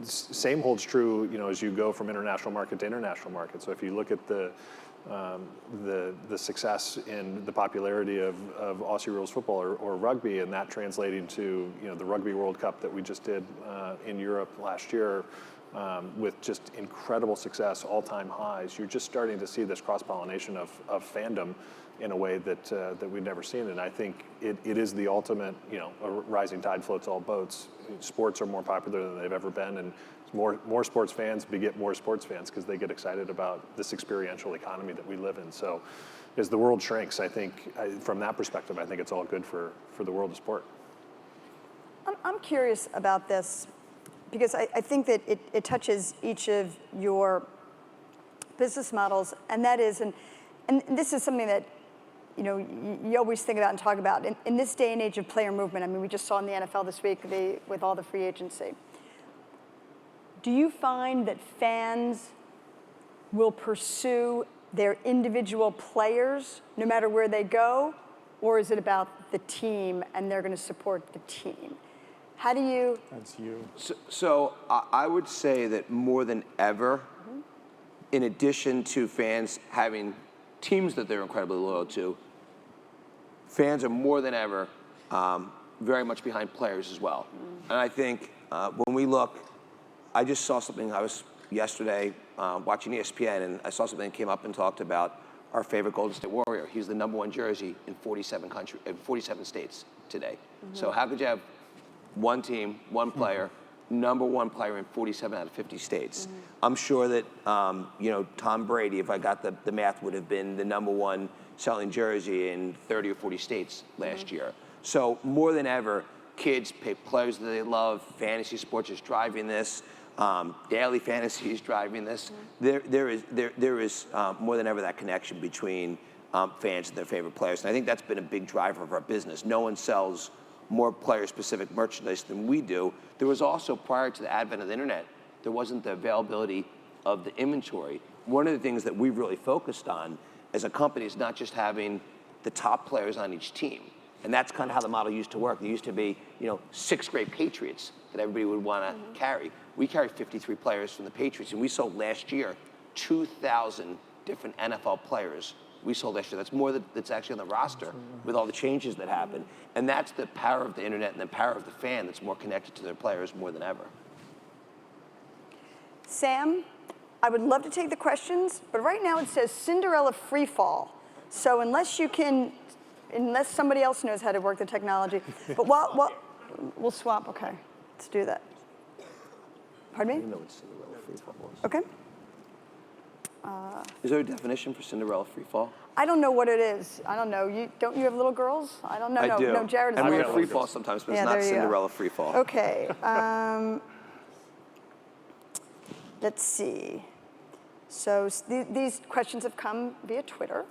same holds true, as you go from international market to international market. So if you look at the success in the popularity of Aussie rules football or rugby, and that translating to, the Rugby World Cup that we just did in Europe last year, with just incredible success, all-time highs, you're just starting to see this cross-pollination of fandom in a way that we've never seen. And I think it is the ultimate, a rising tide floats all boats. Sports are more popular than they've ever been, and more sports fans beget more sports fans because they get excited about this experiential economy that we live in. So as the world shrinks, I think from that perspective, I think it's all good for the world of sport. I'm curious about this because I think that it touches each of your business models, and that is, and this is something that you always think about and talk about. In this day and age of player movement, I mean, we just saw in the NFL this week with all the free agency. Do you find that fans will pursue their individual players no matter where they go, or is it about the team and they're going to support the team? How do you? That's you. So I would say that more than ever, in addition to fans having teams that they're incredibly loyal to, fans are more than ever very much behind players as well. And I think when we look, I just saw something, I was yesterday watching ESPN, and I saw something that came up and talked about our favorite Golden State Warrior. He's the #1 jersey in 47 states today. So how could you have one team, one player, #1 player in 47 out of 50 states? I'm sure that Tom Brady, if I got the math, would have been the #1 selling jersey in 30 or 40 states last year. So more than ever, kids pick players that they love. Fantasy sports is driving this. Daily fantasy is driving this. There is more than ever that connection between fans and their favorite players. And I think that's been a big driver of our business. No one sells more player-specific merchandise than we do. There was also, prior to the advent of the internet, there wasn't the availability of the inventory. One of the things that we've really focused on as a company is not just having the top players on each team. And that's kind of how the model used to work. There used to be, 6 great Patriots that everybody would want to carry. We carry 53 players from the Patriots, and we sold last year 2,000 different NFL players. We sold last year. That's more that's actually on the roster with all the changes that happened. And that's the power of the internet and the power of the fan that's more connected to their players more than ever. Sam, I would love to take the questions, but right now it says Cinderella free fall. So unless somebody else knows how to work the technology, but we'll swap. Okay, let's do that. Pardon me? I know what Cinderella free fall was. Okay. Is there a definition for Cinderella free fall? I don't know what it is. I don't know. Don't you have little girls? I don't know. I do. No, Jared is and we not. have free fall sometimes, but Yeah, it's not there you go. Cinderella free fall. Okay. Let's see. So these questions have come via Twitter.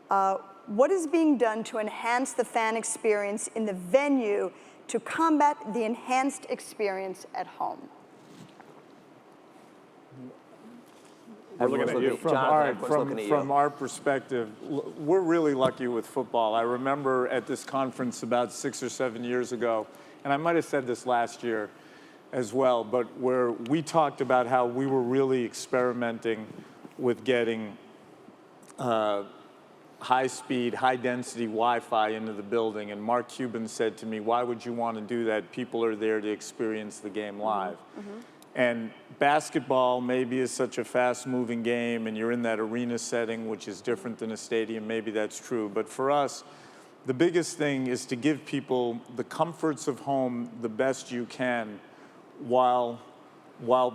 What is being done to enhance the fan experience in the venue to combat the enhanced experience at home? We're looking at you. From our perspective, we're really lucky with football. I remember at this conference about 6 or 7 years ago, and I might have said this last year as well, but where we talked about how we were really experimenting with getting high-speed, high-density Wi-Fi into the building, and Mark Cuban said to me, why would you want to do that? People are there to experience the game live. And basketball maybe is such a fast-moving game, and you're in that arena setting, which is different than a stadium. Maybe that's true. But for us, the biggest thing is to give people the comforts of home the best you can while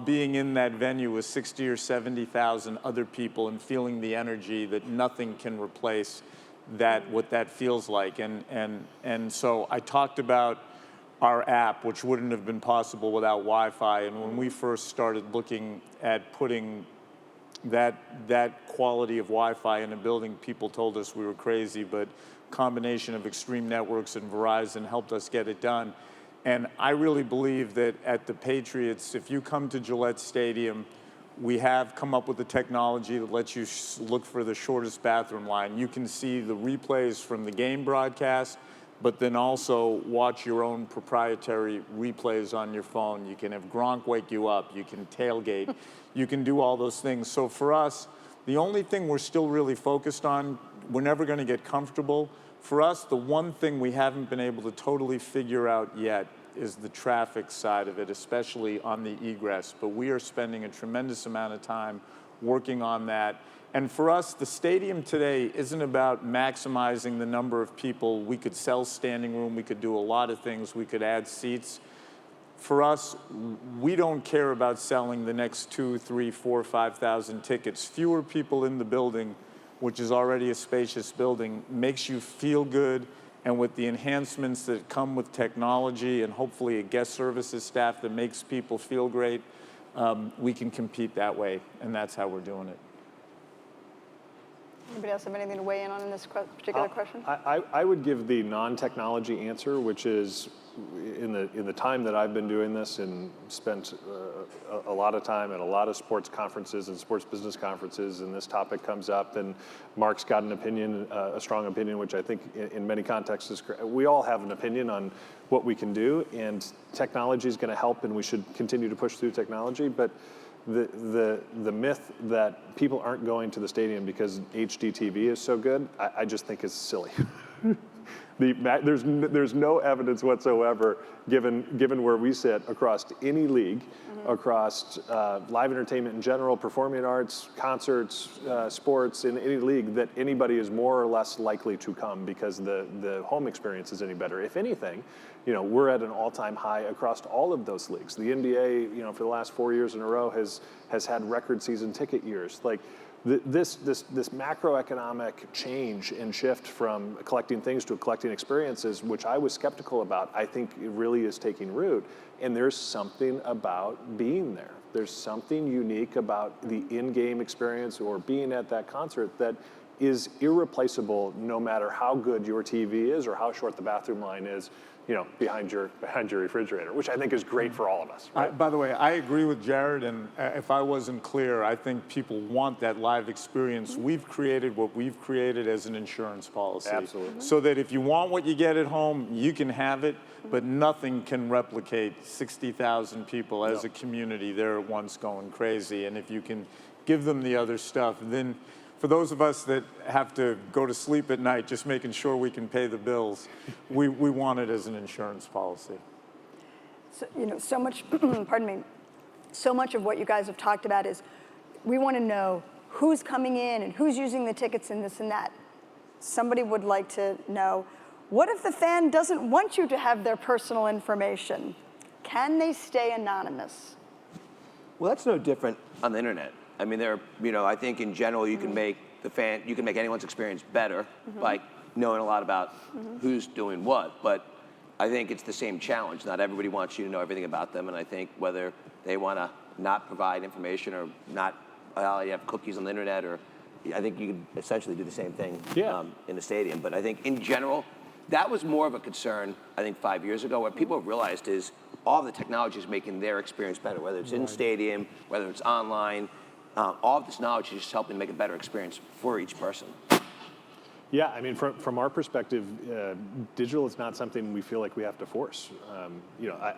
being in that venue with 60 or 70,000 other people and feeling the energy that nothing can replace what that feels like. And so I talked about our app, which wouldn't have been possible without Wi-Fi. And when we first started looking at putting that quality of Wi-Fi in a building, people told us we were crazy, but combination of Extreme Networks and Verizon helped us get it done. And I really believe that at the Patriots, if you come to Gillette Stadium, we have come up with the technology that lets you look for the shortest bathroom line. You can see the replays from the game broadcast, but then also watch your own proprietary replays on your phone. You can have Gronk wake you up. You can tailgate. You can do all those things. So for us, the only thing we're still really focused on, we're never going to get comfortable. For us, the one thing we haven't been able to totally figure out yet is the traffic side of it, especially on the egress. But we are spending a tremendous amount of time working on that. And for us, the stadium today isn't about maximizing the number of people. We could sell standing room. We could do a lot of things. We could add seats. For us, we don't care about selling the next 2, 3, 4, 5,000 tickets. Fewer people in the building, which is already a spacious building, makes you feel good. And with the enhancements that come with technology and hopefully a guest services staff that makes people feel great, we can compete that way. And that's how we're doing it. Anybody else have anything to weigh in on this particular question? I would give the non-technology answer, which is in the time that I've been doing this and spent a lot of time at a lot of sports conferences and sports business conferences, and this topic comes up, and Mark's got an opinion, a strong opinion, which I think in many contexts is correct. We all have an opinion on what we can do, and technology is going to help, and we should continue to push through technology, but the myth that people aren't going to the stadium because HD TV is so good, I just think is silly. There's no evidence whatsoever, given where we sit across any league, across live entertainment in general, performing arts, concerts, sports, in any league, that anybody is more or less likely to come because the home experience is any better. If anything, we're at an all-time high across all of those leagues. The NBA, for the last 4 years in a row has had record season ticket years. Like this macroeconomic change and shift from collecting things to collecting experiences, which I was skeptical about, I think it really is taking root. And there's something about being there. There's something unique about the in-game experience or being at that concert that is irreplaceable no matter how good your TV is or how short the bathroom line is. behind your refrigerator, which I think is great for all of us. Right? By the way, I agree with Jared, and if I wasn't clear, I think people want that live experience. We've created what we've created as an insurance policy. Absolutely. So that if you want what you get at home, you can have it, but nothing can replicate 60,000 people as a community there at once going crazy. And if you can give them the other stuff, then for those of us that have to go to sleep at night just making sure we can pay the bills, we want it as an insurance policy. So, so much, pardon me, so much of what you guys have talked about is we want to know who's coming in and who's using the tickets and this and that. Somebody would like to know, what if the fan doesn't want you to have their personal information? Can they stay anonymous? Well, that's no different on the internet. I mean, I think in general you can make you can make anyone's experience better by knowing a lot about who's doing what. But I think it's the same challenge. Not everybody wants you to know everything about them, and I think whether they want to not provide information or not allow you to have cookies on the internet, or I think you could essentially do the same thing in the stadium. But I think in general, that was more of a concern, I think, 5 years ago. What people realized is all the technology is making their experience better, whether it's in stadium, whether it's online. All of this knowledge is just helping make a better experience for each person. Yeah, I mean, from our perspective, digital is not something we feel like we have to force.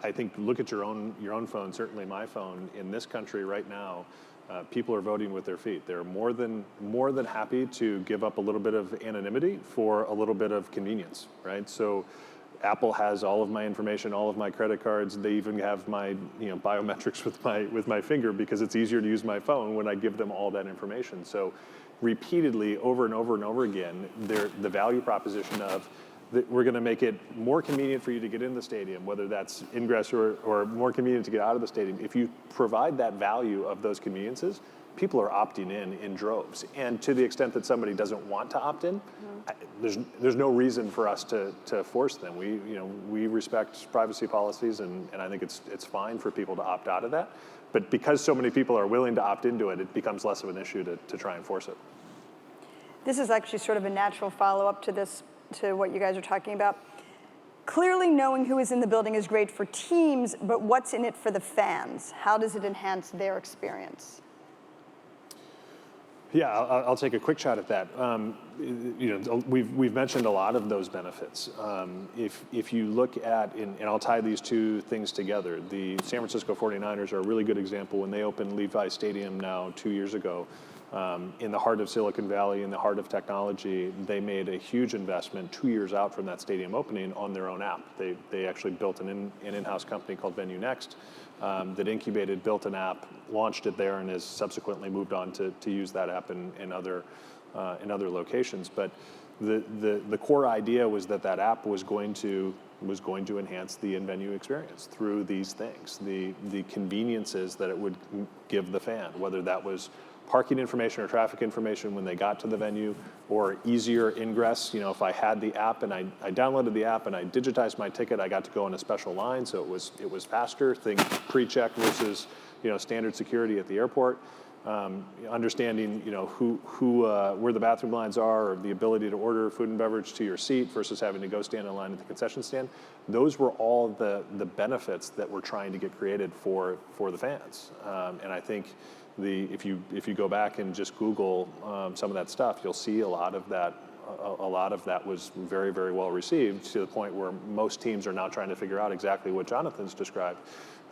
I think look at your own phone. Certainly, my phone in this country right now, people are voting with their feet. They're more than happy to give up a little bit of anonymity for a little bit of convenience, right? So Apple has all of my information, all of my credit cards. They even have my biometrics with my finger, because it's easier to use my phone when I give them all that information. So repeatedly, over and over and over again, the value proposition of that we're going to make it more convenient for you to get in the stadium, whether that's ingress or more convenient to get out of the stadium. If you provide that value of those conveniences, people are opting in droves. And to the extent that somebody doesn't want to opt in, there's no reason for us to force them. We respect privacy policies, and I think it's fine for people to opt out of that. But because so many people are willing to opt into it, it becomes less of an issue to try and force it. This is actually sort of a natural follow-up to what you guys are talking about. Clearly knowing who is in the building is great for teams, but what's in it for the fans? How does it enhance their experience? Yeah, I'll take a quick shot at that. We've mentioned a lot of those benefits. If you look at, and I'll tie these two things together, the San Francisco 49ers are a really good example. When they opened Levi Stadium now 2 years ago, in the heart of Silicon Valley, in the heart of technology, they made a huge investment 2 years out from that stadium opening on their own app. They actually built an in-house company called Venue Next that incubated, built an app, launched it there, and has subsequently moved on to use that app in other locations. But the core idea was that app was going to enhance the in-venue experience through these things, the conveniences that it would give the fan, whether that was parking information or traffic information when they got to the venue, or easier ingress. If I had the app and I downloaded the app and I digitized my ticket, I got to go in a special line, so it was faster. Think pre-check versus standard security at the airport. Understanding where the bathroom lines are, or the ability to order food and beverage to your seat versus having to go stand in line at the concession stand. Those were all the benefits that we're trying to get created for the fans. And I think if you go back and just Google some of that stuff, you'll see a lot of that was very, very well received, to the point where most teams are now trying to figure out exactly what Jonathan's described.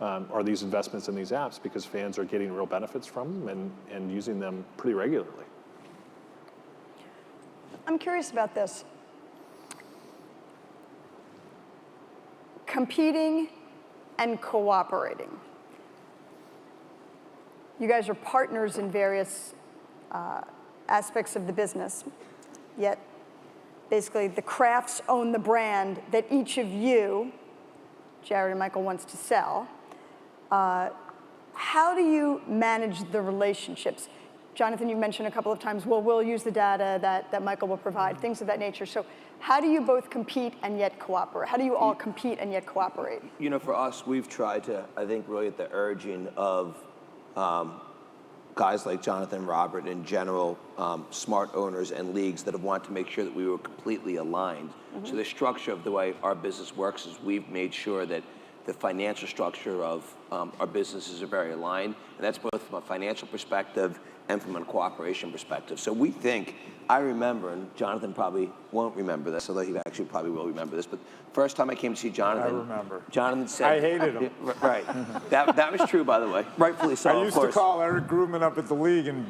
Are these investments in these apps, because fans are getting real benefits from them and using them pretty regularly. I'm curious about this. Competing and cooperating. You guys are partners in various aspects of the business, yet basically the crafts own the brand that each of you, Jared and Michael, wants to sell. How do you manage the relationships? Jonathan, you mentioned a couple of times, well, we'll use the data that Michael will provide, things of that nature. So how do you both compete and yet cooperate? How do you all compete and yet cooperate? For us, we've tried to, I think, really at the urging of guys like Jonathan, Robert, and in general, smart owners and leagues that have wanted to make sure that we were completely aligned. So the structure of the way our business works is we've made sure that the financial structure of our businesses are very aligned, and that's both from a financial perspective and from a cooperation perspective. So we think, I remember, and Jonathan probably won't remember this, although he actually probably will remember this, but first time I came to see Jonathan, I remember. Jonathan said— I hated him. Right. That was true, by the way. Rightfully so, I of used course. to call Eric Grumman up at the league and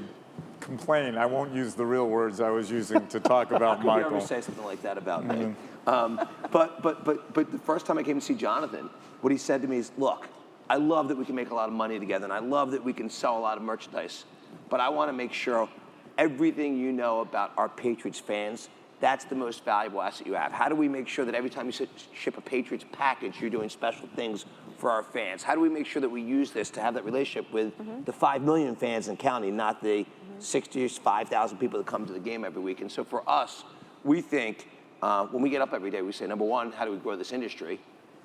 complain. I won't use the real words I was using to talk about How could you Michael. ever say something like that about me? But the first time I came to see Jonathan, what he said to me is, look, I love that we can make a lot of money together, and I love that we can sell a lot of merchandise, but I want to make sure everything you know about our Patriots fans, that's the most valuable asset you have. How do we make sure that every time you ship a Patriots package, you're doing special things for our fans? How do we make sure that we use this to have that relationship with the 5 million fans in counting, not the 65,000 people that come to the game every week? And so for us, we think when we get up every day, we say, number one, how do we grow this industry?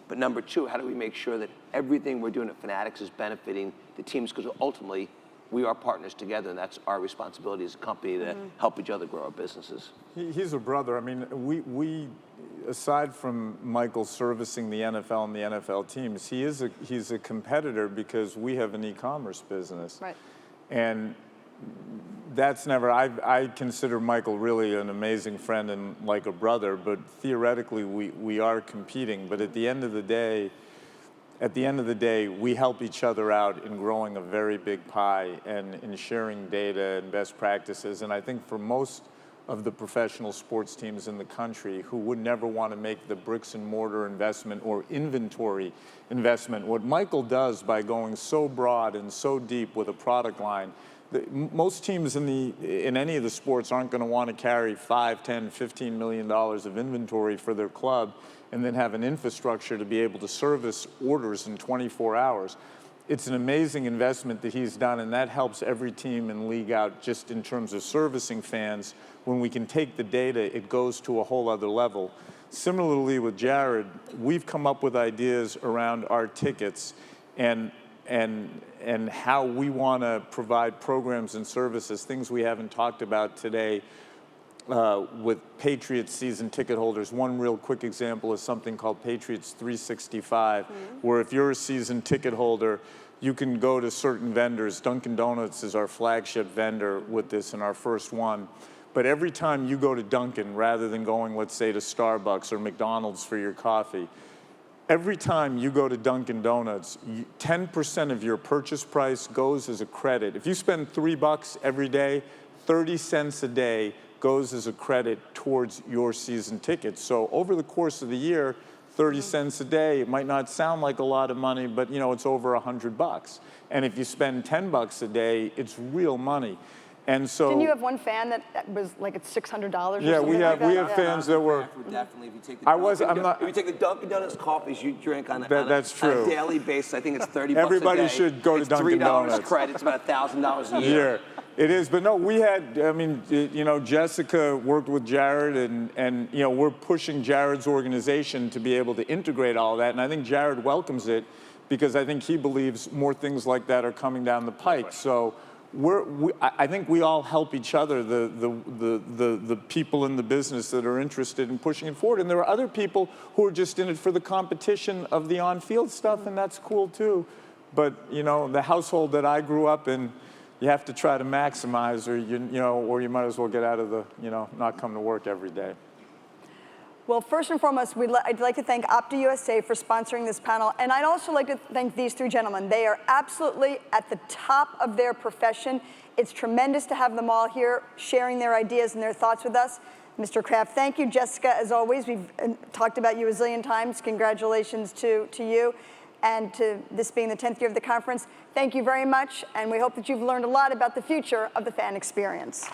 But number two, how do we make sure that everything we're doing at Fanatics is benefiting the teams? Because ultimately, we are partners together, and that's our responsibility as a company to help each other grow our businesses. He's a brother. I mean, we aside from Michael servicing the NFL and the NFL teams, he's a competitor because we have an e-commerce business. Right. And that's never, I consider Michael really an amazing friend and like a brother, but theoretically we are competing. But at the end of the day, we help each other out in growing a very big pie and in sharing data and best practices. And I think for most of the professional sports teams in the country who would never want to make the bricks and mortar investment or inventory investment, what Michael does by going so broad and so deep with a product line, most teams in any of the sports aren't going to want to carry $5, $10, $15 million of inventory for their club and then have an infrastructure to be able to service orders in 24 hours. It's an amazing investment that he's done, and that helps every team and league out just in terms of servicing fans. When we can take the data, it goes to a whole other level. Similarly with Jared, we've come up with ideas around our tickets and how we want to provide programs and services, things we haven't talked about today with Patriots season ticket holders. One real quick example is something called Patriots 365, where if you're a season ticket holder, you can go to certain vendors. Dunkin' Donuts is our flagship vendor with this and our first one. But every time you go to Dunkin', rather than going, let's say, to Starbucks or McDonald's for your coffee, every time you go to Dunkin' Donuts, 10% of your purchase price goes as a credit. If you spend $3 every day, 30 cents a day goes as a credit towards your season ticket. So over the course of the year, 30 cents a day, it might not sound like a lot of money, but it's over $100. And if you spend $10 a day, it's real money. And so, didn't you have one fan that was like it's $600 or yeah, something we have like that? we have fans that were. Definitely, if you take the if you take the Dunkin' Donuts coffees you drink on that's true. on a daily basis, I think it's $30 Everybody a day. should go to it's Dunkin' Donuts. $3 credit. It's about $1,000 a year. It is, but no, we had, Jessica worked with Jared and we're pushing Jared's organization to be able to integrate all that. And I think Jared welcomes it because I think he believes more things like that are coming down the pike. So I think we all help each other, the people in the business that are interested in pushing it forward. And there are other people who are just in it for the competition of the on-field stuff, and that's cool too. But, the household that I grew up in, you have to try to maximize, or you might as well get out of the, not come to work every day. Well, first and foremost, I'd like to thank Opta USA for sponsoring this panel, and I'd also like to thank these three gentlemen. They are absolutely at the top of their profession. It's tremendous to have them all here sharing their ideas and their thoughts with us. Mr. Kraft, thank you. Jessica, as always, we've talked about you a zillion times. Congratulations to you. And to this being the 10th year of the conference, thank you very much, and we hope that you've learned a lot about the future of the fan experience.